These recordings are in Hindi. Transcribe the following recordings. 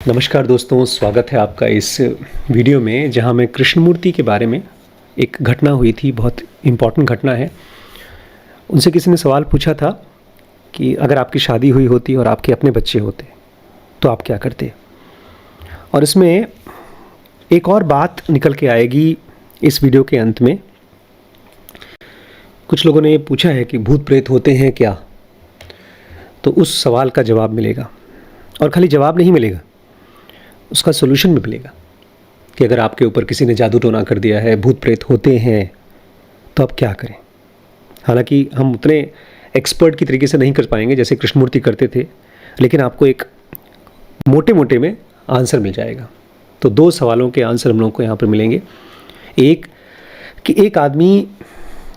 नमस्कार दोस्तों, स्वागत है आपका इस वीडियो में जहां मैं कृष्णमूर्ति के बारे में एक घटना हुई थी, बहुत इम्पॉर्टेंट घटना है। उनसे किसी ने सवाल पूछा था कि अगर आपकी शादी हुई होती और आपके अपने बच्चे होते तो आप क्या करते। और इसमें एक और बात निकल के आएगी इस वीडियो के अंत में। कुछ लोगों ने ये पूछा है कि भूत प्रेत होते हैं क्या, तो उस सवाल का जवाब मिलेगा। और खाली जवाब नहीं मिलेगा, उसका सोल्यूशन भी मिलेगा कि अगर आपके ऊपर किसी ने जादू टोना कर दिया है, भूत प्रेत होते हैं, तो आप क्या करें। हालांकि हम उतने एक्सपर्ट की तरीके से नहीं कर पाएंगे जैसे कृष्णमूर्ति करते थे, लेकिन आपको एक मोटे मोटे में आंसर मिल जाएगा। तो दो सवालों के आंसर हम लोगों को यहाँ पर मिलेंगे। एक कि एक आदमी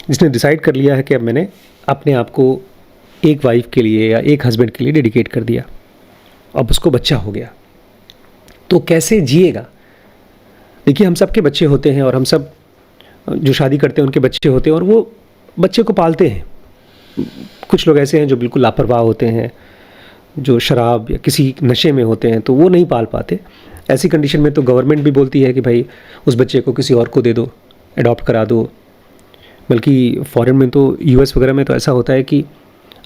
जिसने डिसाइड कर लिया है कि अब मैंने अपने आप को एक वाइफ के लिए या एक हस्बैंड के लिए डेडिकेट कर दिया, अब उसको बच्चा हो गया, तो कैसे जिएगा। देखिए, हम सब के बच्चे होते हैं और हम सब जो शादी करते हैं उनके बच्चे होते हैं और वो बच्चे को पालते हैं। कुछ लोग ऐसे हैं जो बिल्कुल लापरवाह होते हैं, जो शराब या किसी नशे में होते हैं, तो वो नहीं पाल पाते। ऐसी कंडीशन में तो गवर्नमेंट भी बोलती है कि भाई उस बच्चे को किसी और को दे दो, अडॉप्ट करा दो। बल्कि फॉरेन में तो यूएस वगैरह में तो ऐसा होता है कि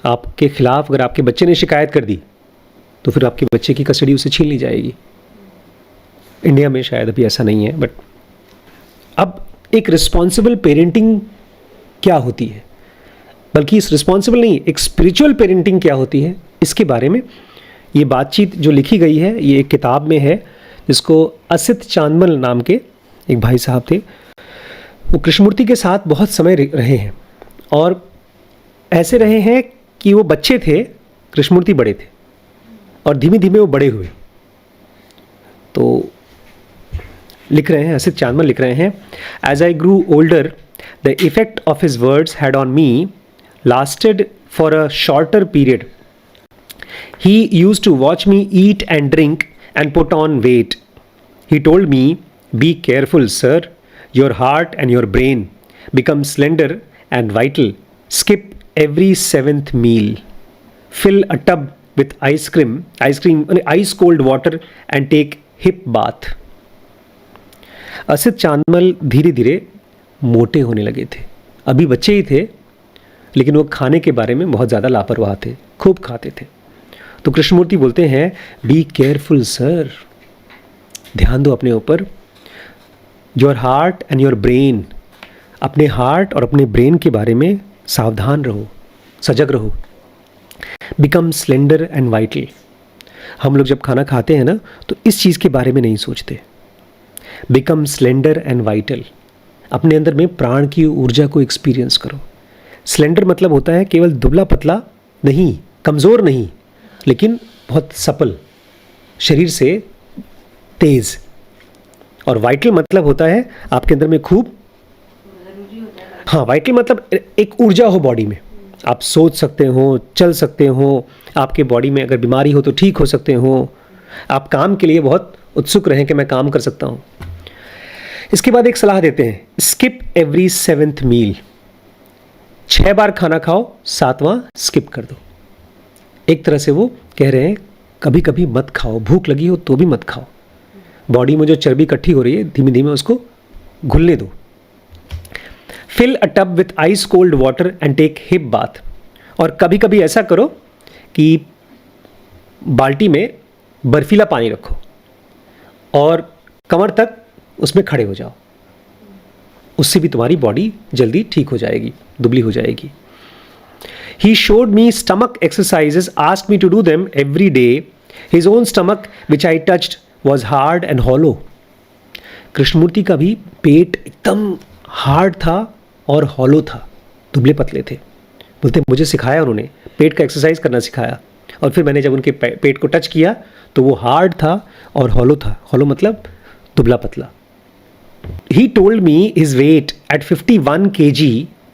आपके खिलाफ अगर आपके बच्चे ने शिकायत कर दी तो फिर आपके बच्चे की कस्टडी उसे छीन ली जाएगी। इंडिया में शायद अभी ऐसा नहीं है। बट अब एक रिस्पॉन्सिबल पेरेंटिंग क्या होती है, बल्कि इस रिस्पॉन्सिबल नहीं, एक स्पिरिचुअल पेरेंटिंग क्या होती है, इसके बारे में ये बातचीत जो लिखी गई है, ये एक किताब में है जिसको असित चांदमल नाम के एक भाई साहब थे। वो कृष्णमूर्ति के साथ बहुत समय रहे हैं और ऐसे रहे हैं कि वो बच्चे थे, कृष्णमूर्ति बड़े थे और धीमे धीमे वो बड़े हुए। तो लिख रहे हैं, असित चांदमल लिख रहे हैं, as I grew older the effect of his words had on me lasted for a shorter period. He used to watch me eat and drink and put on weight. He told me, be careful, sir. Your heart and your brain become slender and vital. Skip every 7th meal. Fill a tub with ice ice cold water and take hip bath. Asit Chandmal धीरे धीरे मोटे होने लगे थे। अभी बच्चे ही थे, लेकिन वो खाने के बारे में बहुत ज़्यादा लापरवाह थे, खूब खाते थे। तो कृष्णमूर्ति बोलते हैं, बी केयरफुल सर, ध्यान दो अपने ऊपर। Your heart and your brain, अपने हार्ट और अपने ब्रेन के बारे में सावधान रहो, सजग रहो। बिकम स्लेंडर एंड वाइटल, हम लोग जब खाना खाते हैं ना तो इस चीज़ के बारे में नहीं सोचते। बिकम स्लेंडर एंड वाइटल, अपने अंदर में प्राण की ऊर्जा को एक्सपीरियंस करो। स्लेंडर मतलब होता है केवल दुबला पतला नहीं, कमज़ोर नहीं, लेकिन बहुत सपल, शरीर से तेज। और वाइटल मतलब होता है आपके अंदर में खूब, हाँ, वाइटल मतलब एक ऊर्जा हो बॉडी में, आप सोच सकते हो, चल सकते हो, आपके बॉडी में अगर बीमारी हो तो ठीक हो सकते हो, आप काम के लिए बहुत उत्सुक रहें कि मैं काम कर सकता हूँ। इसके बाद एक सलाह देते हैं, स्किप एवरी 7th मील। 6 बार खाना खाओ, 7वां स्किप कर दो। एक तरह से वो कह रहे हैं कभी कभी मत खाओ, भूख लगी हो तो भी मत खाओ। बॉडी में जो चर्बी इकट्ठी हो रही है धीमे धीमे उसको घुलने दो। Fill a tub with ice cold water and take hip bath. और कभी कभी ऐसा करो कि बाल्टी में बर्फीला पानी रखो और कमर तक उसमें खड़े हो जाओ, उससे भी तुम्हारी बॉडी जल्दी ठीक हो जाएगी, दुबली हो जाएगी। He showed me stomach exercises, asked me to do them every day. His own stomach, which I touched, was hard and hollow. Krishnamurthy का भी पेट एकदम हार्ड था और हॉलो था, दुबले पतले थे। बोलते मुझे सिखाया उन्होंने, पेट का एक्सरसाइज करना सिखाया, और फिर मैंने जब उनके पेट को टच किया तो वो हार्ड था और हॉलो था। हॉलो मतलब दुबला पतला। He told me his weight at 51 kg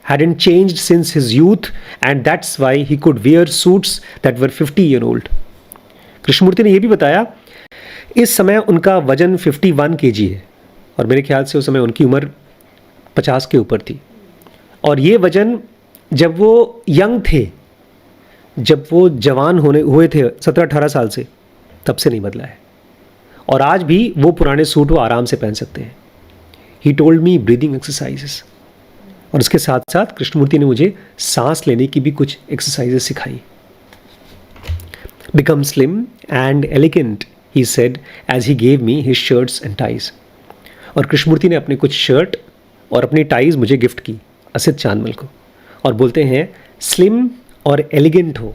hadn't changed since his youth and that's why he could wear suits that were 50 year old. Krishnamurthy ने यह भी बताया इस समय उनका वजन 51 kg है और मेरे ख्याल से उस समय उनकी उम्र 50 के ऊपर थी। और ये वजन जब वो यंग थे, जब वो जवान हुए थे 17-18 साल से, तब से नहीं बदला है। और आज भी वो पुराने सूट वो आराम से पहन सकते हैं। He told me breathing exercises, और उसके साथ साथ कृष्णमूर्ति ने मुझे सांस लेने की भी कुछ एक्सरसाइजेस सिखाई। Become slim and elegant, he said as he gave me his shirts and ties. और कृष्णमूर्ति ने अपने कुछ शर्ट और अपनी टाइज मुझे गिफ्ट की असित चांदमल को, और बोलते हैं स्लिम और एलिगेंट हो।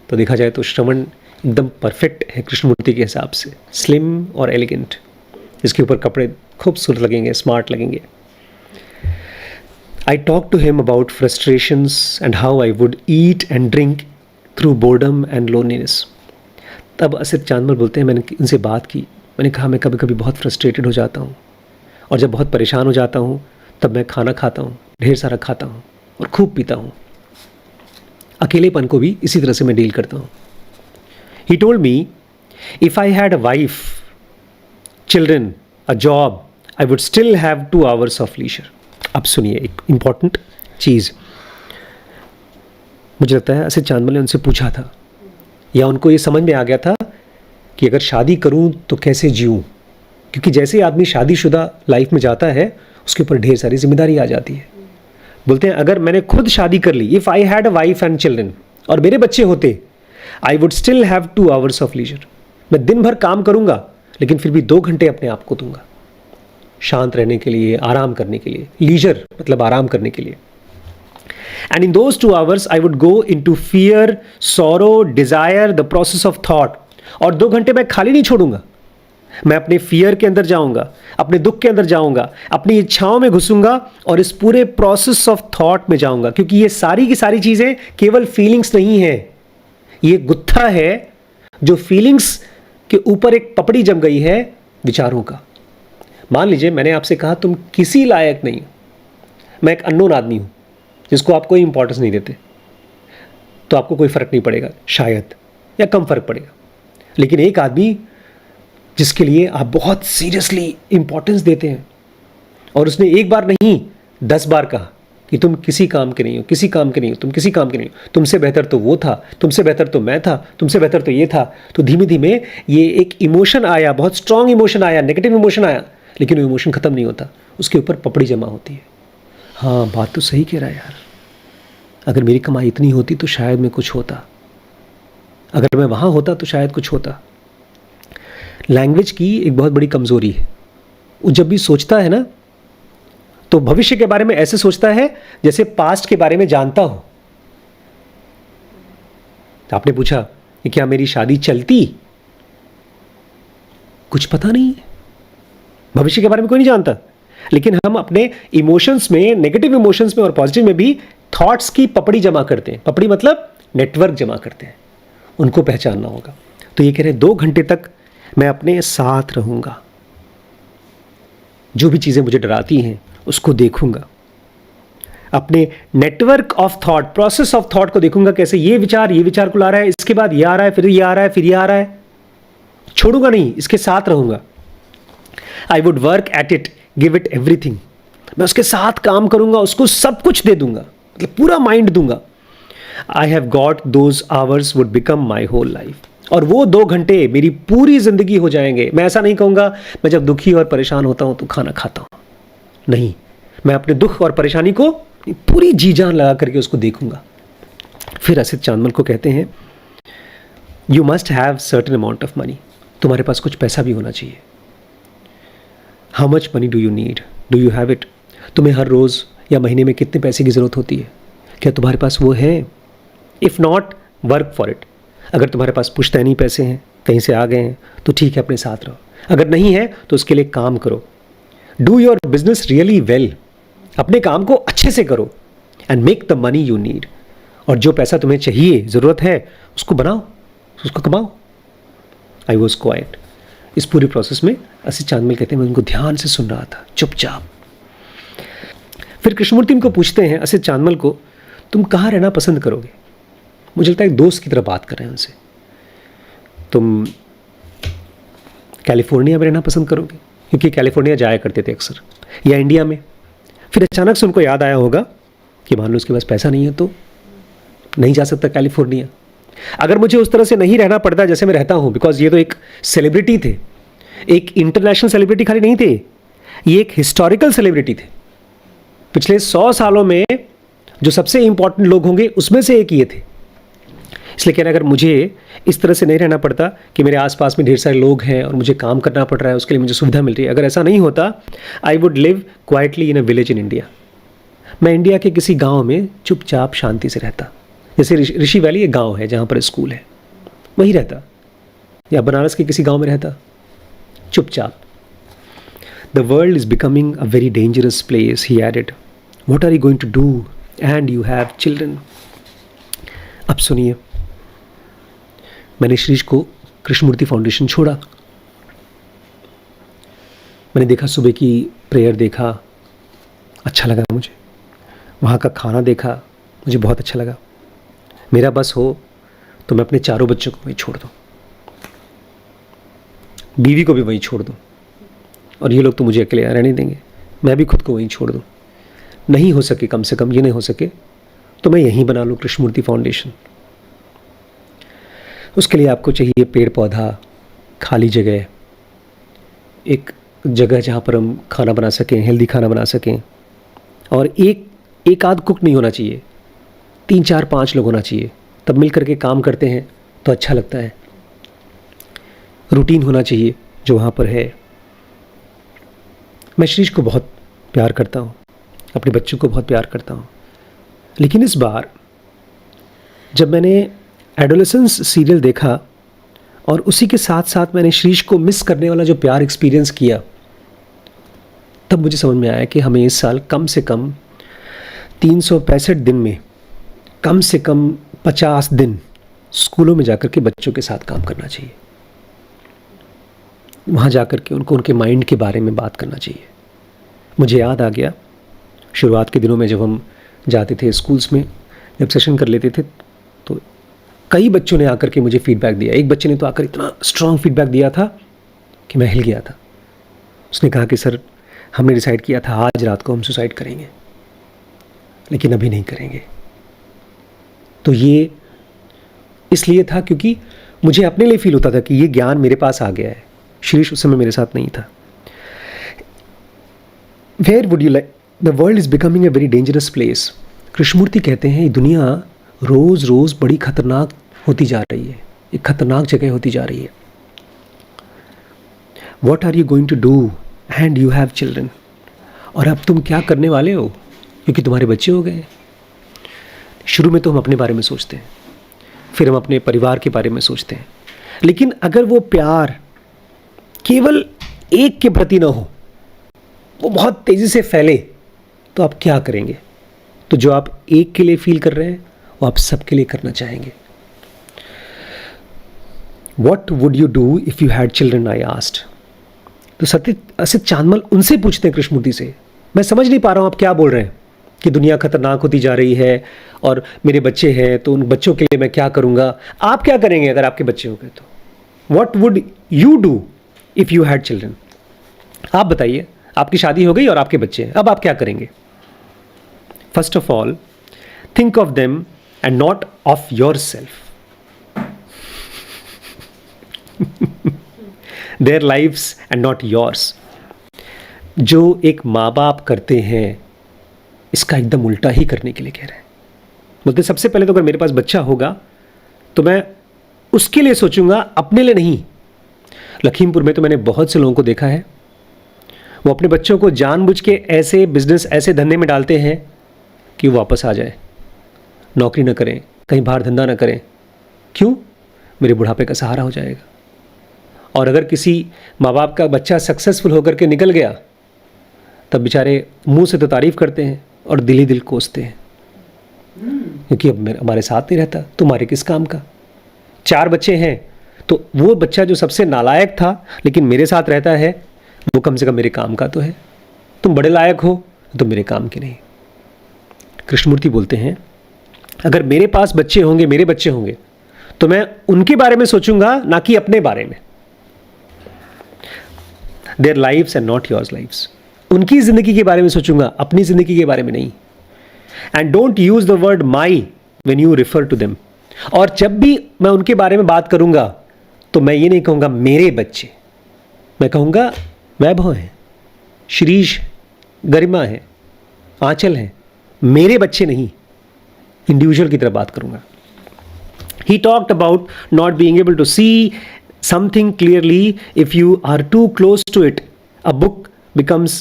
तो देखा जाए तो श्रवण एकदम परफेक्ट है कृष्णमूर्ति के हिसाब से, स्लिम और एलिगेंट। इसके ऊपर कपड़े खूबसूरत लगेंगे, स्मार्ट लगेंगे। I talked to him about frustrations and how I would eat and drink through boredom and loneliness. तब असित चांदमल बोलते हैं मैंने इनसे बात की, मैंने कहा मैं कभी कभी बहुत फ्रस्ट्रेटेड हो जाता हूँ, और जब बहुत परेशान हो जाता हूँ तब मैं खाना खाता हूँ, ढेर सारा खाता हूँ और खूब पीता हूँ। अकेलेपन को भी इसी तरह से मैं डील करता हूँ। He told me if I had a wife, children, a job, I would still have 2 hours of leisure. अब सुनिए एक इम्पॉर्टेंट चीज़, मुझे लगता है असित चांदमल ने उनसे पूछा था, या उनको ये समझ में आ गया था कि अगर शादी करूं तो कैसे जीऊं, क्योंकि जैसे आदमी शादीशुदा लाइफ में जाता है उसके ऊपर ढेर सारी जिम्मेदारी आ जाती है। बोलते हैं अगर मैंने खुद शादी कर ली, if I had a wife and children, और मेरे बच्चे होते, I would still have 2 hours of leisure. मैं दिन भर काम करूंगा लेकिन फिर भी 2 घंटे अपने आप को दूंगा शांत रहने के लिए, आराम करने के लिए। लीजर मतलब आराम करने के लिए। And in those 2 hours I would go into fear, sorrow, desire, the process of thought. और 2 घंटे मैं खाली नहीं छोड़ूंगा, मैं अपने फियर के अंदर जाऊंगा, अपने दुख के अंदर जाऊंगा, अपनी इच्छाओं में घुसूंगा और इस पूरे प्रोसेस ऑफ थॉट में जाऊंगा, क्योंकि ये सारी की सारी चीजें केवल फीलिंग्स नहीं है, ये गुत्था है जो फीलिंग्स के ऊपर एक पपड़ी जम गई है विचारों का। मान लीजिए मैंने आपसे कहा तुम किसी लायक नहीं हो, मैं एक अननोन आदमी हूं जिसको आप कोई इंपॉर्टेंस नहीं देते, तो आपको कोई फर्क नहीं पड़ेगा शायद, या कम फर्क पड़ेगा। लेकिन एक आदमी जिसके लिए आप बहुत सीरियसली इंपॉर्टेंस देते हैं, और उसने एक बार नहीं 10 बार कहा कि तुम किसी काम के नहीं हो, किसी काम के नहीं हो, तुम किसी काम के नहीं हो, तुमसे बेहतर तो वो था, तुमसे बेहतर तो मैं था, तुमसे बेहतर तो ये था, तो धीमे धीमे ये एक इमोशन आया, बहुत स्ट्रांग इमोशन आया, नेगेटिव इमोशन आया, लेकिन वो इमोशन खत्म नहीं होता, उसके ऊपर पपड़ी जमा होती है। हाँ बात तो सही कह रहा है यार, अगर मेरी कमाई इतनी होती तो शायद मैं कुछ होता, अगर मैं वहाँ होता तो शायद कुछ होता। लैंग्वेज की एक बहुत बड़ी कमजोरी है, वो जब भी सोचता है ना तो भविष्य के बारे में ऐसे सोचता है जैसे पास्ट के बारे में जानता हो। आपने पूछा कि क्या मेरी शादी चलती, कुछ पता नहीं है, भविष्य के बारे में कोई नहीं जानता, लेकिन हम अपने इमोशंस में, नेगेटिव इमोशंस में और पॉजिटिव में भी थॉट्स की पपड़ी जमा करते हैं। पपड़ी मतलब नेटवर्क जमा करते हैं, उनको पहचानना होगा। तो ये कह रहे हैं 2 घंटे तक मैं अपने साथ रहूंगा, जो भी चीजें मुझे डराती हैं उसको देखूंगा, अपने network of thought, process of thought को देखूंगा, कैसे ये विचार को ला रहा है, इसके बाद ये आ रहा है, फिर ये आ रहा है, फिर ये आ रहा है, छोड़ूंगा नहीं, इसके साथ रहूंगा। I would work at it, give it everything, मैं उसके साथ काम करूंगा, उसको सब कुछ दे दूंगा, मतलब पूरा माइंड दूंगा। I have got those hours would become my whole life, और वो 2 घंटे मेरी पूरी जिंदगी हो जाएंगे। मैं ऐसा नहीं कहूंगा मैं जब दुखी और परेशान होता हूं तो खाना खाता हूं, नहीं, मैं अपने दुख और परेशानी को पूरी जी जान लगा करके उसको देखूंगा। फिर असित चांदमल को कहते हैं you must have certain amount of money, तुम्हारे पास कुछ पैसा भी होना चाहिए। How much money do you need, do you have it, तुम्हें हर रोज या महीने में कितने पैसे की जरूरत होती है, क्या तुम्हारे पास वो है? If not, work for it. अगर तुम्हारे पास पुश्तैनी पैसे हैं, कहीं से आ गए हैं, तो ठीक है, अपने साथ रहो। अगर नहीं है तो उसके लिए काम करो। Do your business really well, अपने काम को अच्छे से करो, and make the money you need, और जो पैसा तुम्हें चाहिए, ज़रूरत है, उसको बनाओ, उसको कमाओ। I was quite. इस पूरे प्रोसेस में असित चांदमल कहते हैं मैं उनको ध्यान से सुन रहा था, चुपचाप। फिर कृष्णमूर्ति इनको पूछते हैं, असित चांदमल को, तुम कहाँ रहना पसंद करोगे? मुझे लगता है एक दोस्त की तरह बात कर रहे हैं उनसे। तुम कैलिफोर्निया में रहना पसंद करोगे, क्योंकि कैलिफोर्निया जाया करते थे अक्सर, या इंडिया में। फिर अचानक से उनको याद आया होगा कि मान लो उसके पास पैसा नहीं है तो नहीं जा सकता कैलिफोर्निया। अगर मुझे उस तरह से नहीं रहना पड़ता जैसे मैं रहता हूँ, बिकॉज ये तो एक सेलिब्रिटी थे, एक इंटरनेशनल सेलिब्रिटी खाली नहीं थे, ये एक हिस्टोरिकल सेलिब्रिटी थे। पिछले 100 सालों में जो सबसे इंपॉर्टेंट लोग होंगे उसमें से एक ये थे। इसलिए कहना, अगर मुझे इस तरह से नहीं रहना पड़ता कि मेरे आसपास में ढेर सारे लोग हैं और मुझे काम करना पड़ रहा है, उसके लिए मुझे सुविधा मिल रही है, अगर ऐसा नहीं होता, I would live quietly in a village in India. मैं इंडिया के किसी गांव में चुपचाप शांति से रहता। जैसे ऋषि वैली एक गांव है जहां पर स्कूल है, वहीं रहता, या बनारस के किसी गांव में रहता चुपचाप। The world is becoming a very dangerous place, he added. What are you going to do and you have children. अब सुनिए, मैंने श्रीश को कृष्णमूर्ति फाउंडेशन छोड़ा। मैंने देखा, सुबह की प्रेयर देखा, अच्छा लगा मुझे। वहाँ का खाना देखा, मुझे बहुत अच्छा लगा। मेरा बस हो तो मैं अपने चारों बच्चों को वहीं छोड़ दूँ, बीवी को भी वहीं छोड़ दूँ, और ये लोग तो मुझे अकेले रहने नहीं देंगे, मैं भी खुद को वहीं छोड़ दूँ। नहीं हो सके, कम से कम ये नहीं हो सके तो मैं यहीं बना लूँ कृष्णमूर्ति फाउंडेशन। उसके लिए आपको चाहिए पेड़ पौधा, खाली जगह, एक जगह जहाँ पर हम खाना बना सकें, हेल्दी खाना बना सकें, और एक आध कुक नहीं होना चाहिए, 3 4 5 लोग होना चाहिए, तब मिल करके काम करते हैं तो अच्छा लगता है। रूटीन होना चाहिए जो वहाँ पर है। मैं श्रीश को बहुत प्यार करता हूँ, अपने बच्चों को बहुत प्यार करता हूँ, लेकिन इस बार जब मैंने एडोलेसेंस सीरियल देखा और उसी के साथ साथ मैंने श्रीश को मिस करने वाला जो प्यार एक्सपीरियंस किया, तब मुझे समझ में आया कि हमें इस साल कम से कम 365 दिन में कम से कम 50 दिन स्कूलों में जाकर के बच्चों के साथ काम करना चाहिए। वहाँ जाकर के उनको उनके माइंड के बारे में बात करना चाहिए। मुझे याद आ गया, शुरुआत के दिनों में जब हम जाते थे स्कूल्स में, जब सेशन कर लेते थे, तो कई बच्चों ने आकर के मुझे फीडबैक दिया। एक बच्चे ने तो आकर इतना स्ट्रांग फीडबैक दिया था कि मैं हिल गया था। उसने कहा कि सर, हमने डिसाइड किया था आज रात को हम सुसाइड करेंगे, लेकिन अभी नहीं करेंगे। तो ये इसलिए था क्योंकि मुझे अपने लिए फील होता था कि ये ज्ञान मेरे पास आ गया है। श्रीश उस समय मेरे साथ नहीं था। Where would you like, the world is becoming a very dangerous place. Krishnamurti कहते हैं, ये दुनिया रोज़ रोज़ बड़ी खतरनाक होती जा रही है, एक खतरनाक जगह होती जा रही है। What are you going to do and you have children. और अब तुम क्या करने वाले हो, क्योंकि तुम्हारे बच्चे हो गए। शुरू में तो हम अपने बारे में सोचते हैं, फिर हम अपने परिवार के बारे में सोचते हैं, लेकिन अगर वो प्यार केवल एक के प्रति ना हो, वो बहुत तेज़ी से फैले, तो आप क्या करेंगे। तो जो आप एक के लिए फील कर रहे हैं वो आप सबके लिए करना चाहेंगे। What would you do if you had children, I asked. तो असित चांदमल उनसे पूछते हैं कृष्णमूर्ति से, मैं समझ नहीं पा रहा हूँ आप क्या बोल रहे हैं कि दुनिया खतरनाक होती जा रही है और मेरे बच्चे हैं, तो उन बच्चों के लिए मैं क्या करूँगा। आप क्या करेंगे अगर आपके बच्चे हो गए तो। What would you do if you had children. आप बताइए, आपकी शादी हो गई और आपके बच्चे हैं, अब आप क्या करेंगे। First of all, think of them and not of your self. Their lives and not yours. जो एक माँ बाप करते हैं, इसका एकदम उल्टा ही करने के लिए कह रहे हैं। बोलते सबसे पहले तो अगर मेरे पास बच्चा होगा तो मैं उसके लिए सोचूंगा, अपने लिए नहीं। लखीमपुर में तो मैंने बहुत से लोगों को देखा है, वो अपने बच्चों को जानबूझ के ऐसे बिजनेस, ऐसे धंधे में डालते हैं कि वो वापस आ जाए, नौकरी ना करें, कहीं बाहर धंधा ना करें। क्यों? मेरे बुढ़ापे का सहारा हो जाएगा। और अगर किसी माँ बाप का बच्चा सक्सेसफुल होकर के निकल गया, तब बेचारे मुंह से तो तारीफ करते हैं और दिल ही दिल कोसते हैं, क्योंकि अब हमारे साथ नहीं रहता, तुम्हारे किस काम का। 4 बच्चे हैं तो वो बच्चा जो सबसे नालायक था लेकिन मेरे साथ रहता है, वो कम से कम मेरे काम का तो है। तुम बड़े लायक हो तो मेरे काम के नहीं। कृष्णमूर्ति बोलते हैं, अगर मेरे पास बच्चे होंगे, मेरे बच्चे होंगे, तो मैं उनके बारे में सोचूंगा, ना कि अपने बारे में। Their lives and not yours lives. उनकी जिंदगी के बारे में सोचूंगा, अपनी जिंदगी के बारे में नहीं। And don't use the word my when you refer to them. और जब भी मैं उनके बारे में बात करूंगा तो मैं ये नहीं कहूंगा मेरे बच्चे, मैं कहूँगा वैभव हैं, शिरीष, गरिमा है, आंचल है, मेरे बच्चे नहीं, इंडिविजुअल की तरह बात करूँगा. He talked about not being able to see something clearly if you are too close to it. A book becomes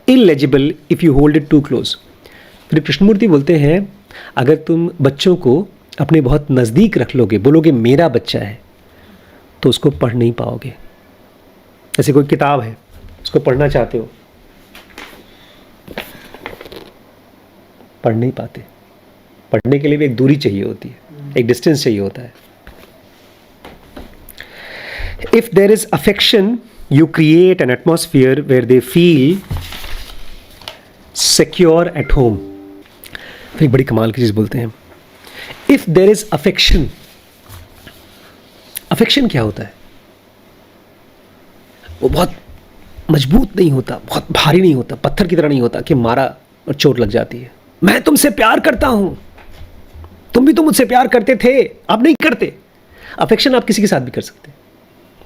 illegible if you hold it too close. फिर कृष्णमूर्ति बोलते हैं अगर तुम बच्चों को अपने बहुत नज़दीक रख लोगे, बोलोगे मेरा बच्चा है, तो उसको पढ़ नहीं पाओगे. जैसे कोई किताब है, उसको पढ़ना चाहते हो, पढ़ नहीं पाते. पढ़ने के लिए भी एक दूरी चाहिए होती है, एक डिस्टेंस चाहिए होता है. If there is affection you create an atmosphere where they feel secure at home. फिर एक बड़ी कमाल की चीज बोलते हैं, if there is affection. Affection क्या होता है? वो बहुत मजबूत नहीं होता, बहुत भारी नहीं होता, पत्थर की तरह नहीं होता कि मारा और चोट लग जाती है. मैं तुमसे प्यार करता हूं, तुम भी तो मुझसे प्यार करते थे, आप नहीं करते. अफेक्शन आप किसी के साथ भी कर सकते हैं,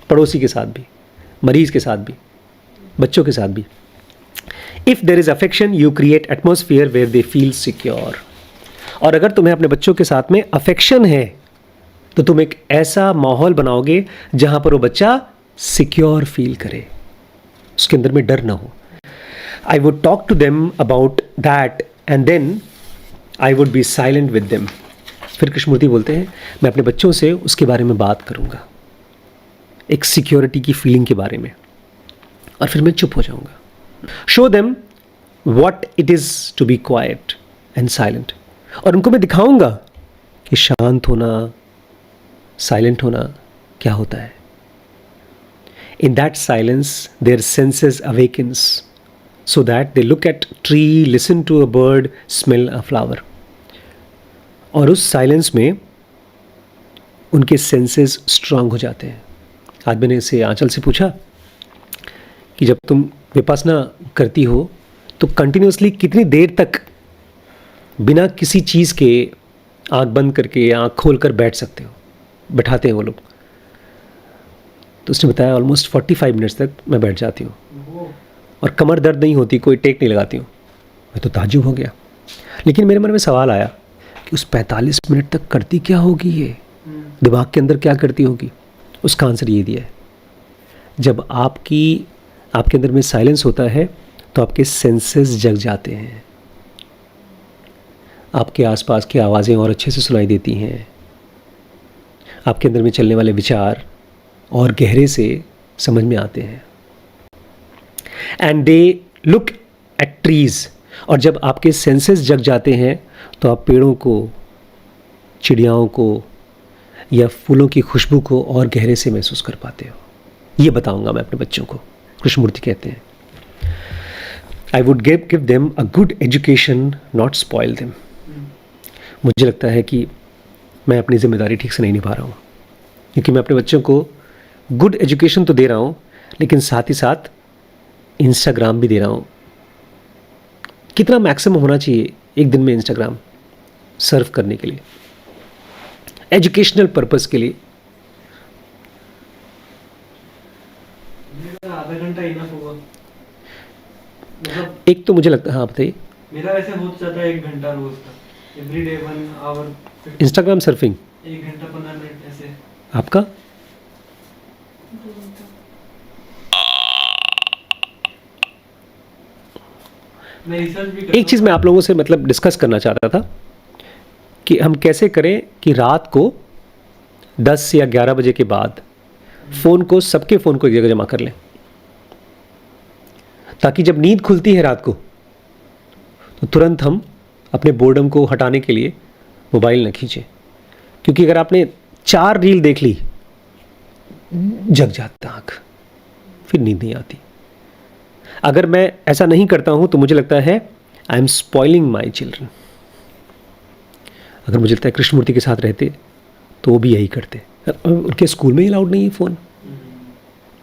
पड़ोसी के साथ भी, मरीज के साथ भी, बच्चों के साथ भी. If there is affection you create atmosphere where they feel secure. और अगर तुम्हें अपने बच्चों के साथ में अफेक्शन है तो तुम एक ऐसा माहौल बनाओगे जहां पर वो बच्चा सिक्योर फील करे, उसके अंदर में डर ना हो. I would talk to them about that and then I would be silent with them. फिर कृष्णमूर्ति बोलते हैं मैं अपने बच्चों से उसके बारे में बात करूंगा, एक सिक्योरिटी की फीलिंग के बारे में, और फिर मैं चुप हो जाऊंगा. Show them what it is to be quiet and silent. और उनको मैं दिखाऊंगा कि शांत होना, साइलेंट होना क्या होता है. In that silence their senses awakens so that they look at tree, listen to a bird, smell a flower. और उस साइलेंस में उनके सेंसेस स्ट्रांग हो जाते हैं. आज मैंने इसे आंचल से पूछा कि जब तुम विपස්සना करती हो तो कंटिन्यूसली कितनी देर तक बिना किसी चीज़ के आंख बंद करके आंख खोल कर बैठ सकते हो, बैठाते हैं वो लोग. तो उसने बताया ऑलमोस्ट 45 मिनट्स तक मैं बैठ जाती हूँ और कमर दर्द नहीं होती, कोई टेक नहीं लगाती हूँ. मैं तो ताज्जुब हो गया. लेकिन मेरे मन में सवाल आया कि उस 45 मिनट तक करती क्या होगी, ये दिमाग के अंदर क्या करती होगी. उसका आंसर ये दिया है, जब आपके अंदर में साइलेंस होता है तो आपके सेंसेस जग जाते हैं, आपके आसपास की आवाज़ें और अच्छे से सुनाई देती हैं, आपके अंदर में चलने वाले विचार और गहरे से समझ में आते हैं. And they look at trees. और जब आपके सेंसेस जग जाते हैं तो आप पेड़ों को, चिड़ियाओं को या फूलों की खुशबू को और गहरे से महसूस कर पाते हो. ये बताऊंगा मैं अपने बच्चों को. कृष्णमूर्ति कहते हैं I would give them a good education, not spoil them. मुझे लगता है कि मैं अपनी जिम्मेदारी ठीक से नहीं निभा रहा हूँ, क्योंकि मैं अपने बच्चों को गुड एजुकेशन तो दे रहा हूँ लेकिन साथ ही साथ इंस्टाग्राम भी दे रहा हूँ. कितना मैक्सिमम होना चाहिए एक दिन में इंस्टाग्राम सर्व करने के लिए, एजुकेशनल पर्पस के लिए? आधा घंटा इनफ होगा. मतलब एक तो मुझे लगता है, हाँ बताइए. मेरा वैसे बहुत ज़्यादा 1 घंटा रोज का, एवरीडे 1 आवर. इंस्टाग्राम सर्फिंग 1 घंटा 15 मिनट ऐसे. आपका? मैं रिसर्च भी करता एक चीज़ मैं आप लोगों से मतलब डिस्कस करना चाहता था कि हम कैसे करें कि रात को 10 या 11 बजे के बाद सबके फ़ोन को एक जगह जमा कर लें, ताकि जब नींद खुलती है रात को तो तुरंत हम अपने बोर्डम को हटाने के लिए मोबाइल न खींचें. क्योंकि अगर आपने 4 रील देख ली, जग जाता आँख, फिर नींद नहीं आती. अगर मैं ऐसा नहीं करता हूं तो मुझे लगता है I am spoiling my children. अगर मुझे लगता है कृष्णमूर्ति के साथ रहते तो वो भी यही करते. उनके स्कूल में ही अलाउड नहीं है फ़ोन,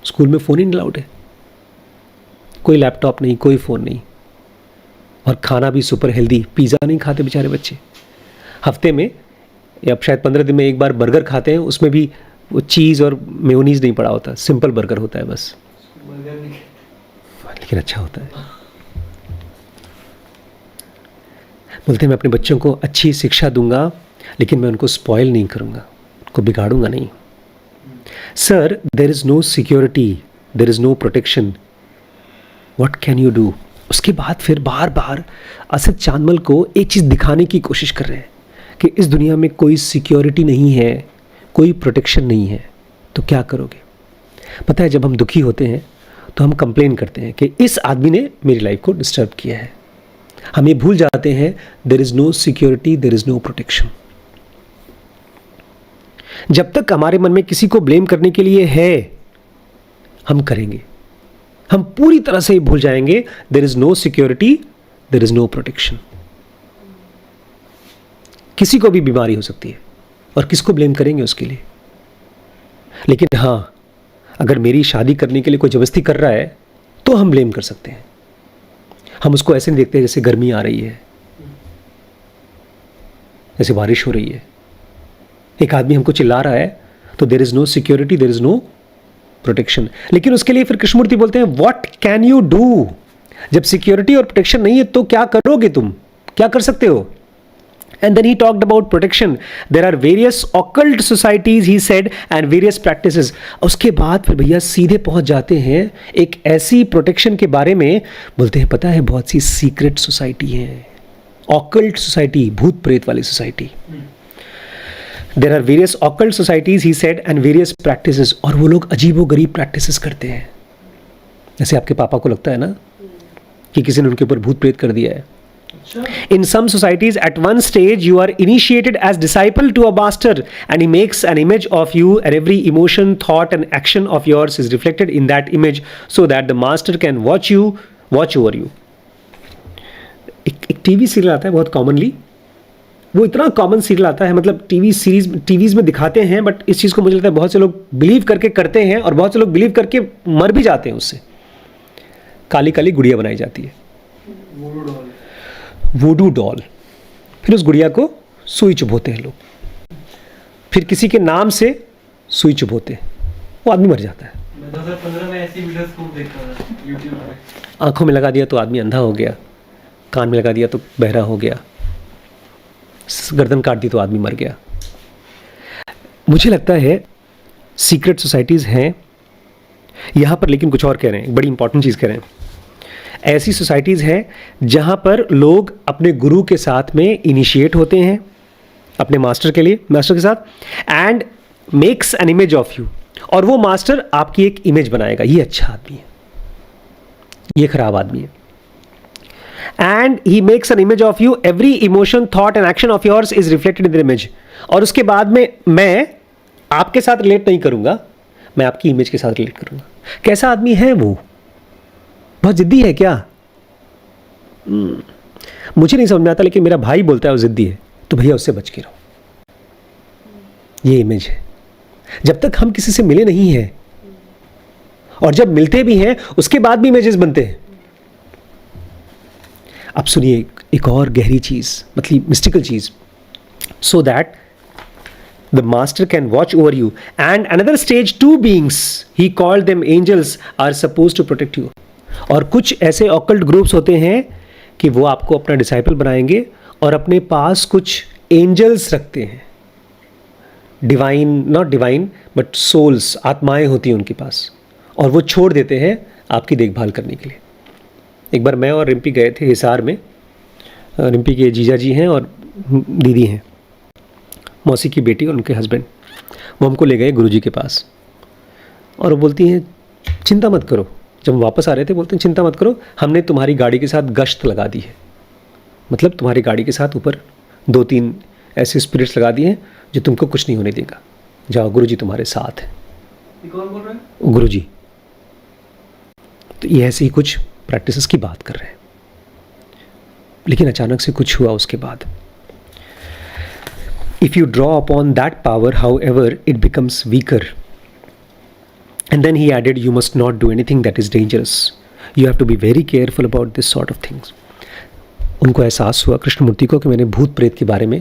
स्कूल में फ़ोन ही नहीं अलाउड है, कोई लैपटॉप नहीं, कोई फ़ोन नहीं. और खाना भी सुपर हेल्दी, पिज़्ज़ा नहीं खाते बेचारे बच्चे. हफ्ते में या शायद 15 दिन में एक बार बर्गर खाते हैं, उसमें भी वो चीज़ और मेयोनीज़ नहीं पड़ा होता, सिंपल बर्गर होता है बस. बर्गर नहीं खाते। लेकिन अच्छा होता है। बोलते हैं मैं अपने बच्चों को अच्छी शिक्षा दूंगा, लेकिन मैं उनको स्पॉइल नहीं करूंगा, उनको बिगाड़ूंगा नहीं। Sir, there is no security, there is no protection, what can you do? उसके बाद फिर बार बार असद चांदमल को एक चीज़ दिखाने की कोशिश कर रहे हैं कि इस दुनिया में कोई सिक्योरिटी नहीं है, कोई प्रोटेक्शन नहीं है, तो क्या करोगे? पता है, जब हम दुखी होते हैं तो हम कंप्लेन करते हैं कि इस आदमी ने मेरी लाइफ को डिस्टर्ब किया है। हम ये भूल जाते हैं there is no security, there is no protection. जब तक हमारे मन में किसी को ब्लेम करने के लिए है, हम करेंगे। हम पूरी तरह से भूल जाएंगे there is no security, there is no protection. किसी को भी बीमारी हो सकती है और किसको ब्लेम करेंगे उसके लिए? लेकिन हाँ, अगर मेरी शादी करने के लिए कोई जबरदस्ती कर रहा है तो हम ब्लेम कर सकते हैं। हम उसको ऐसे नहीं देखते जैसे गर्मी आ रही है, जैसे बारिश हो रही है। एक आदमी हमको चिल्ला रहा है तो there is no security, there is no protection. लेकिन उसके लिए फिर कृष्णमूर्ति बोलते हैं व्हाट कैन यू डू? जब सिक्योरिटी और प्रोटेक्शन नहीं है तो क्या करोगे तुम? क्या कर सकते हो? And then he talked about protection. There are various occult societies, he said, and various practices. उसके बाद फिर भैया सीधे पहुंच जाते हैं एक ऐसी प्रोटेक्शन के बारे में। बोलते हैं पता है बहुत सी सीक्रेट सोसाइटी हैं, ऑकल्ट सोसाइटी, भूत प्रेत वाली society. There are various occult societies, he said, and various practices. और वो लोग अजीबोगरीब प्रैक्टिसेस करते हैं। जैसे आपके पापा को लगता है ना कि किसी ने उनके ऊपर भूत प्रेत कर दिया है। In some societies, at one stage, you are initiated as disciple to a master, and he makes an image of you, and every emotion, thought, and action of yours is reflected in that image, so that the master can watch over you. एक टीवी सीरियल आता है बहुत कॉमनली, वो इतना कॉमन सीरियल आता है, मतलब टीवीज में दिखाते हैं, बट इस चीज़ को मुझे लगता है बहुत से लोग बिलीव करके करते हैं और बहुत से लोग बिलीव करके मर भी जाते हैं उससे। काली काली गुड़िया बनाई जाती है, वूडू डॉल। फिर उस गुड़िया को सुई चुभोते हैं लोग, फिर किसी के नाम से सुई चुभोते हैं, वो आदमी मर जाता है। मैं 2015 में ऐसी वीडियोस खूब देखता था यूट्यूब पे। आंखों में लगा दिया तो आदमी अंधा हो गया, कान में लगा दिया तो बहरा हो गया, गर्दन काट दी तो आदमी मर गया। मुझे लगता है सीक्रेट सोसाइटीज़ हैं यहाँ पर, लेकिन कुछ और कह रहे हैं, एक बड़ी इंपॉर्टेंट चीज़ कह रहे हैं। ऐसी सोसाइटीज़ हैं जहाँ पर लोग अपने गुरु के साथ में इनिशिएट होते हैं, अपने मास्टर के साथ, and makes an image of you, और वो मास्टर आपकी एक इमेज बनाएगा, ये अच्छा आदमी है, ये खराब आदमी है। And he makes an image of you, every emotion, thought and action of yours is reflected in the image. और उसके बाद में मैं आपके साथ रिलेट नहीं करूंगा, मैं आपकी इमेज के साथ रिलेट करूंगा। कैसा आदमी है वो? बहुत जिद्दी है क्या? मुझे नहीं समझ में आता, लेकिन मेरा भाई बोलता है वो जिद्दी है, तो भैया उससे बच के रहो। ये इमेज है। जब तक हम किसी से मिले नहीं हैं, और जब मिलते भी हैं उसके बाद भी इमेजेस बनते हैं। अब सुनिए एक और गहरी चीज, मतलब मिस्टिकल चीज। So that the master can watch over you, and another stage, two beings, he called them angels, are supposed to protect you. और कुछ ऐसे ऑकल्ट ग्रुप्स होते हैं कि वो आपको अपना डिसाइपल बनाएंगे और अपने पास कुछ एंजल्स रखते हैं, divine, not divine but souls, आत्माएं होती हैं उनके पास, और वो छोड़ देते हैं आपकी देखभाल करने के लिए। एक बार मैं और रिम्पी गए थे हिसार में, रिम्पी के जीजा जी हैं और दीदी हैं, मौसी की बेटी और उनके हस्बैंड। वो हमको ले गए गुरुजी के पास, और वो बोलती हैं चिंता मत करो। जब हम वापस आ रहे थे बोलते हैं चिंता मत करो, हमने तुम्हारी गाड़ी के साथ गश्त लगा दी है, मतलब तुम्हारी गाड़ी के साथ ऊपर 2-3 ऐसे स्पिरिट्स लगा दिए हैं जो तुमको कुछ नहीं होने देगा। जाओ, गुरुजी तुम्हारे साथ है। ये कौन बोल रहा है? गुरुजी। तो ये ऐसे ही कुछ प्रैक्टिसेस की बात कर रहे हैं, लेकिन अचानक से कुछ हुआ उसके बाद। If you draw upon that power, however, it becomes weaker. And then he added, you must not do anything that is dangerous. You have to be very careful about this sort of things. उनको एहसास हुआ कृष्णमूर्ति को कि मैंने भूत प्रेत के बारे में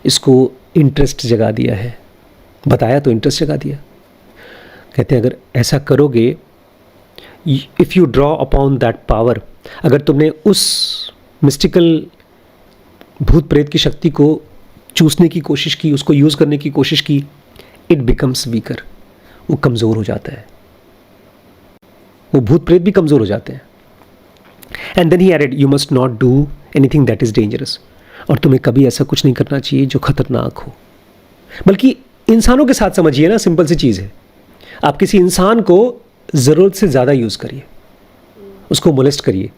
इसको इंटरेस्ट जगा दिया है, बताया तो इंटरेस्ट जगा दिया। कहते हैं अगर ऐसा करोगे if you draw upon that power, अगर तुमने उस मिस्टिकल भूत प्रेत की शक्ति को चूसने की कोशिश की, उसको यूज़ करने की कोशिश की, इट बिकम्स वीकर, वो कमज़ोर हो जाता है, वो भूत प्रेत भी कमज़ोर हो जाते हैं. And then he added, you must not do anything that is dangerous, और तुम्हें कभी ऐसा कुछ नहीं करना चाहिए जो खतरनाक हो. बल्कि इंसानों के साथ समझिए ना, सिंपल सी चीज़ है, आप किसी इंसान को ज़रूरत से ज़्यादा यूज़ करिए, उसको मोलेस्ट करिए,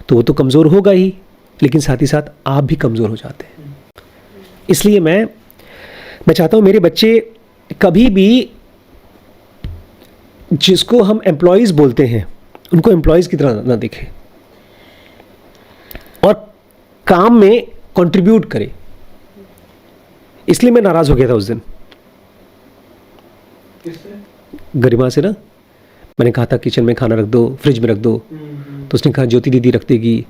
तो वो तो कमज़ोर होगा ही, लेकिन साथ ही साथ आप भी कमज़ोर हो जाते हैं. इसलिए मैं चाहता हूँ मेरे बच्चे कभी भी जिसको हम एम्प्लॉयज़ बोलते हैं उनको एम्प्लॉयज़ की तरह ना देखें, और काम में कंट्रीब्यूट करें. इसलिए मैं नाराज़ हो गया था उस दिन गरिमा से ना. मैंने कहा था किचन में खाना रख दो, फ्रिज में रख दो, तो उसने कहा ज्योति दीदी रख देगी,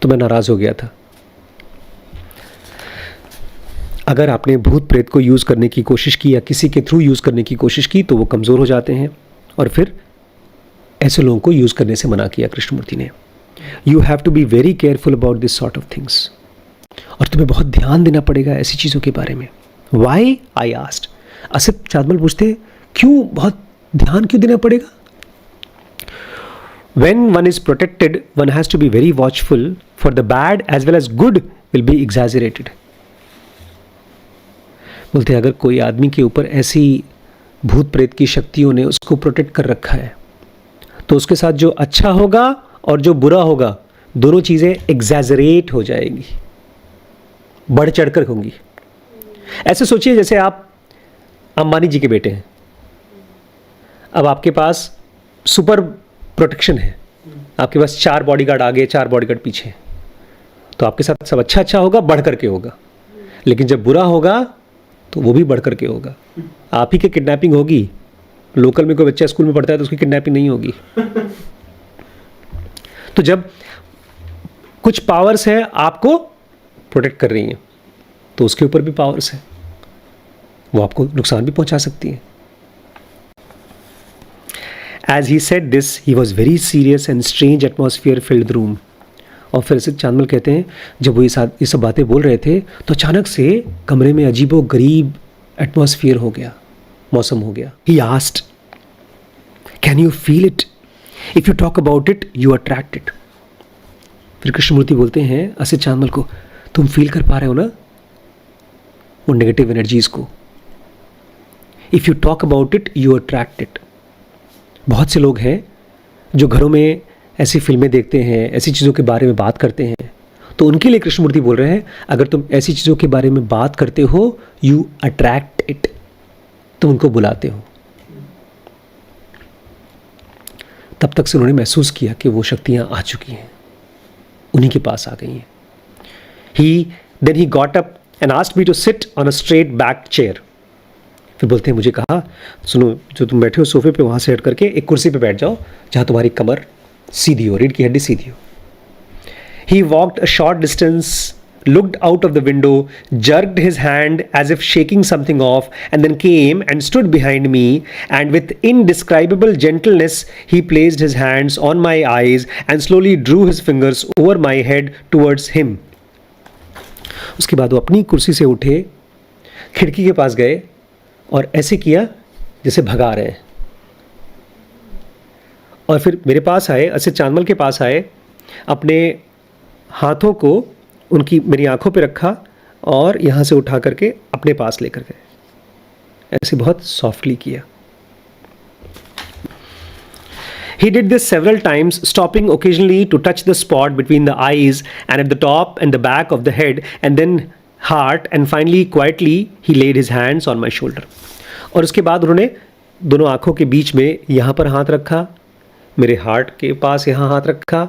तो मैं नाराज़ हो गया था. अगर आपने भूत प्रेत को यूज़ करने की कोशिश की या किसी के थ्रू यूज़ करने की कोशिश की तो वो कमज़ोर हो जाते हैं, और फिर ऐसे लोगों को यूज़ करने से मना किया कृष्णमूर्ति ने. You have to be very careful about this sort of things, और तुम्हें बहुत ध्यान देना पड़ेगा ऐसी चीज़ों के बारे में. वाई आई आस्क्ड, असित चादमल पूछते क्यों, बहुत ध्यान क्यों देना पड़ेगा? When one is protected, one has to be very watchful, for the bad as well as good will be exaggerated. बोलते हैं अगर कोई आदमी के ऊपर ऐसी भूत प्रेत की शक्तियों ने उसको प्रोटेक्ट कर रखा है, तो उसके साथ जो अच्छा होगा और जो बुरा होगा, दोनों चीज़ें एग्जैजरेट हो जाएंगी, बढ़ चढ़कर होंगी. ऐसे सोचिए जैसे आप अंबानी जी के बेटे हैं, अब आपके पास सुपर प्रोटेक्शन है, आपके पास 4 बॉडीगार्ड आगे, 4 बॉडीगार्ड पीछे, तो आपके साथ सब अच्छा होगा, बढ़ करके होगा. लेकिन जब बुरा होगा तो वो भी बढ़ करके होगा. आप ही की किडनैपिंग होगी, लोकल में कोई बच्चा स्कूल में पढ़ता है तो उसकी किडनैपिंग नहीं होगी. तो जब कुछ पावर्स हैं आपको प्रोटेक्ट कर रही हैं, तो उसके ऊपर भी पावर्स हैं, वो आपको नुकसान भी पहुंचा सकती हैं. As he said this, he was very serious and strange atmosphere filled the room. और फिर से चांदमल कहते हैं जब वो ये सब बातें बोल रहे थे तो अचानक से कमरे में अजीबो गरीब एटमॉस्फेयर हो गया, मौसम हो गया. He asked, "Can you feel it? If you talk about it, you attract it." फिर कृष्णमूर्ति बोलते हैं असित चांदमल को, तुम फील कर पा रहे हो ना वो नेगेटिव एनर्जीज को? If you talk about it, you attract it. बहुत से लोग हैं जो घरों में ऐसी फिल्में देखते हैं, ऐसी चीज़ों के बारे में बात करते हैं, तो उनके लिए कृष्णमूर्ति बोल रहे हैं अगर तुम ऐसी चीज़ों के बारे में बात करते हो, यू अट्रैक्ट इट, तुम उनको बुलाते हो. तब तक से उन्होंने महसूस किया कि वो शक्तियाँ आ चुकी हैं, उन्हीं के पास आ गई हैं. Then he got up and asked me to sit on a straight back chair. फिर बोलते हैं मुझे कहा सुनो, जो तुम बैठे हो सोफे पे वहाँ से हट करके एक कुर्सी पे बैठ जाओ जहाँ तुम्हारी कमर सीधी हो, रीढ़ की हड्डी सीधी हो. He walked a short distance, looked out of the window, jerked his hand as if shaking something off, and then came and stood behind me, and with indescribable gentleness he placed his hands on my eyes and slowly drew his fingers over my head towards him. उसके बाद वो अपनी कुर्सी से उठे, खिड़की के पास गए और ऐसे किया जैसे भगा रहे हैं, और फिर मेरे पास आए, असित चांदमल के पास आए, अपने हाथों को उनकी मेरी आंखों पे रखा और यहाँ से उठा करके अपने पास लेकर गए, ऐसे बहुत सॉफ्टली किया. He did this several times, stopping occasionally to touch the spot between the eyes and at the top and the back of the head, and then heart, and finally quietly he laid his hands on my shoulder. और उसके बाद उन्होंने दोनों आँखों के बीच में यहाँ पर हाथ रखा, मेरे हार्ट के पास यहाँ हाथ रखा,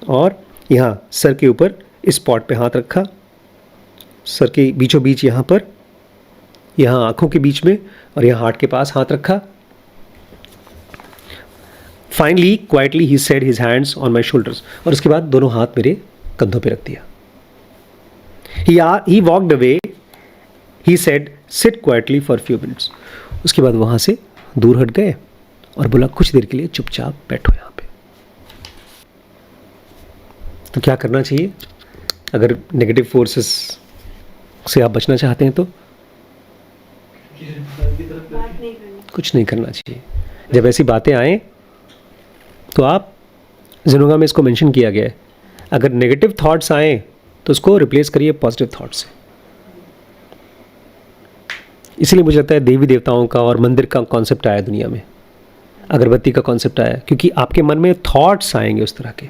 और यहाँ सर के ऊपर इस स्पॉट पे हाथ रखा, सर के बीचों बीच यहाँ पर, यहाँ आँखों के बीच में, और यहाँ हार्ट के पास हाथ रखा. Finally, quietly he set his hands on my shoulders. और उसके बाद दोनों हाथ मेरे कंधों पे रख दिया. He walked away. He said, "Sit quietly for a few minutes." उसके बाद वहाँ से दूर हट गए और बोला कुछ देर के लिए चुपचाप बैठो यहाँ पे। तो क्या करना चाहिए अगर नेगेटिव फोर्सेस से आप बचना चाहते हैं? तो बात नहीं करनी। कुछ नहीं करना चाहिए। जब ऐसी बातें आएँ तो आप, जिनोगा में इसको मेंशन किया गया है, अगर नेगेटिव थॉट्स आएँ तो उसको रिप्लेस करिए पॉजिटिव थॉट से। इसीलिए मुझे लगता है देवी देवताओं का और मंदिर का कॉन्सेप्ट आया दुनिया में, अगरबत्ती का कॉन्सेप्ट आया, क्योंकि आपके मन में थॉट्स आएंगे उस तरह के।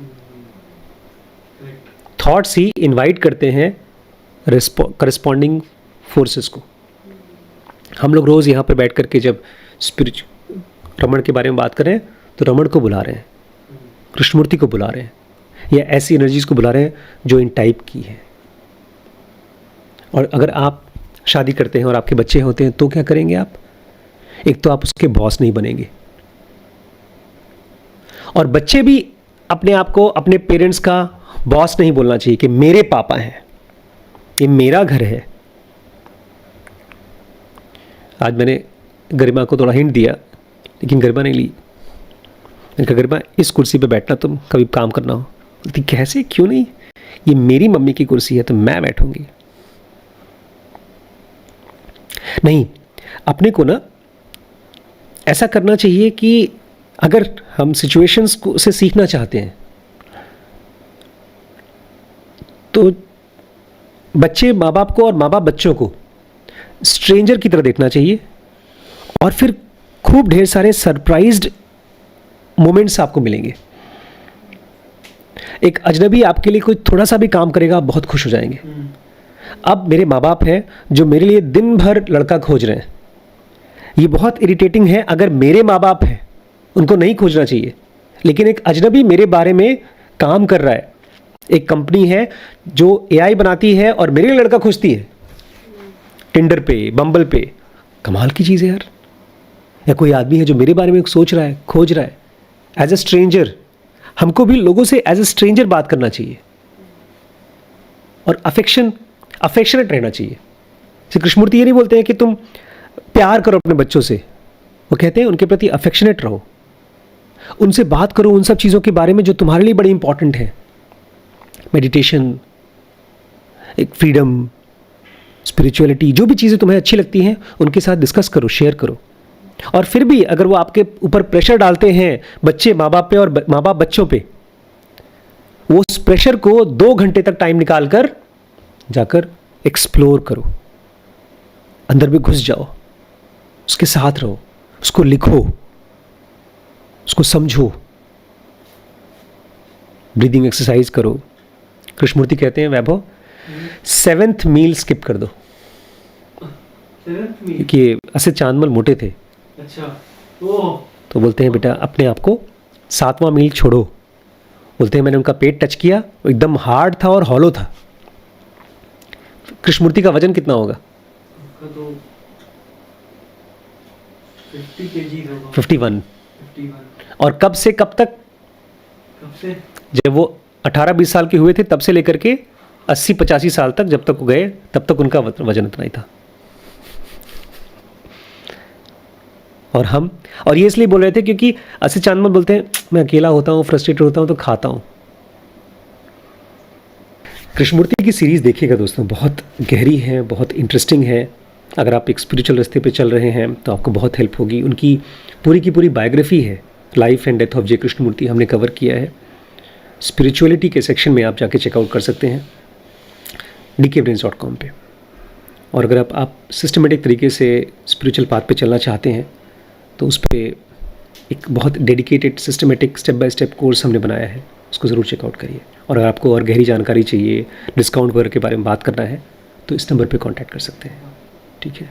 थॉट्स ही इनवाइट करते हैं करस्पॉन्डिंग फोर्सेस को। हम लोग रोज़ यहाँ पर बैठ करके जब रमण के बारे में बात करें तो रमण को बुला रहे हैं, कृष्णमूर्ति को बुला रहे हैं, या ऐसी एनर्जीज को बुला रहे हैं जो इन टाइप की है। और अगर आप शादी करते हैं और आपके बच्चे होते हैं तो क्या करेंगे आप? एक तो आप उसके बॉस नहीं बनेंगे, और बच्चे भी अपने आप को अपने पेरेंट्स का बॉस नहीं बोलना चाहिए कि मेरे पापा हैं, ये मेरा घर है। आज मैंने गरिमा को थोड़ा हिंट दिया, लेकिन गरिमा नहीं ली। मैंने कहा गरिमा इस कुर्सी पे बैठना, तुम कभी काम करना हो। बोलती कैसे, क्यों नहीं, ये मेरी मम्मी की कुर्सी है तो मैं बैठूंगी। नहीं, अपने को ना ऐसा करना चाहिए कि अगर हम सिचुएशंस को से सीखना चाहते हैं तो बच्चे माँ बाप को और माँ बाप बच्चों को स्ट्रेंजर की तरह देखना चाहिए, और फिर खूब ढेर सारे सरप्राइज्ड मोमेंट्स आपको मिलेंगे। एक अजनबी आपके लिए कोई थोड़ा सा भी काम करेगा, आप बहुत खुश हो जाएंगे। अब मेरे माँ बाप हैं जो मेरे लिए दिन भर लड़का खोज रहे हैं, ये बहुत इरिटेटिंग है। अगर मेरे माँ बाप हैं, उनको नहीं खोजना चाहिए, लेकिन एक अजनबी मेरे बारे में काम कर रहा है, एक कंपनी है जो एआई बनाती है और मेरे लिए लड़का खोजती है टिंडर पे, बम्बल पे, कमाल की चीज़ है यार। या कोई आदमी है जो मेरे बारे में सोच रहा है, खोज रहा है एज अ स्ट्रेंजर। हमको भी लोगों से एज अ स्ट्रेंजर बात करना चाहिए और अफेक्शनेट रहना चाहिए। जैसे कृष्णमूर्ति ये नहीं बोलते हैं कि तुम प्यार करो अपने बच्चों से, वो कहते हैं उनके प्रति अफेक्शनेट रहो, उनसे बात करो उन सब चीज़ों के बारे में जो तुम्हारे लिए बड़ी इंपॉर्टेंट है। मेडिटेशन, एक फ्रीडम, स्पिरिचुअलिटी, जो भी चीज़ें तुम्हें अच्छी लगती हैं उनके साथ डिस्कस करो, शेयर करो। और फिर भी अगर वो आपके ऊपर प्रेशर डालते हैं, बच्चे माँ बाप पे और माँ बाप बच्चों पे, वो उस प्रेशर को 2 घंटे तक टाइम निकाल कर जाकर एक्सप्लोर करो, अंदर में घुस जाओ, उसके साथ रहो, उसको लिखो, उसको समझो, ब्रीदिंग एक्सरसाइज करो। कृष्णमूर्ति कहते हैं वैभव 7th मील स्किप कर दो, 7th मील। क्योंकि असित चांदमल मोटे थे, अच्छा, ओह, तो बोलते हैं बेटा अपने आप को 7वां मील छोड़ो। बोलते हैं मैंने उनका पेट टच किया, वो एकदम हार्ड था और हॉलो था। कृष्णमूर्ति का वजन कितना होगा? उसका तो 50 kg होगा। 51। 51। और कब से कब तक? कब से? जब वो 18-20 साल के हुए थे तब से लेकर के 80-85 साल तक, जब तक वो गए तब तक उनका वजन इतना ही था। और ये इसलिए बोल रहे थे क्योंकि असित चांदमल बोलते हैं मैं अकेला होता हूँ, फ्रस्ट्रेटेड होता हूँ तो खाता हूँ। कृष्णमूर्ति की सीरीज़ देखिएगा दोस्तों, बहुत गहरी है, बहुत इंटरेस्टिंग है। अगर आप एक स्पिरिचुअल रास्ते पे चल रहे हैं तो आपको बहुत हेल्प होगी। उनकी पूरी की पूरी बायोग्राफी है, लाइफ एंड डेथ ऑफ जे कृष्णमूर्ति, हमने कवर किया है। स्पिरिचुअलिटी के सेक्शन में आप जाके चेकआउट कर सकते हैं dkbrains.com पे। और अगर आप सिस्टमेटिक तरीके से स्पिरिचुअल पाथ पे चलना चाहते हैं तो उस पर एक बहुत dedicated systematic step by step course हमने बनाया है, उसको ज़रूर चेकआउट करिए। और अगर आपको और गहरी जानकारी चाहिए, डिस्काउंट वगैरह के बारे में बात करना है तो इस नंबर पे कांटेक्ट कर सकते हैं। ठीक है।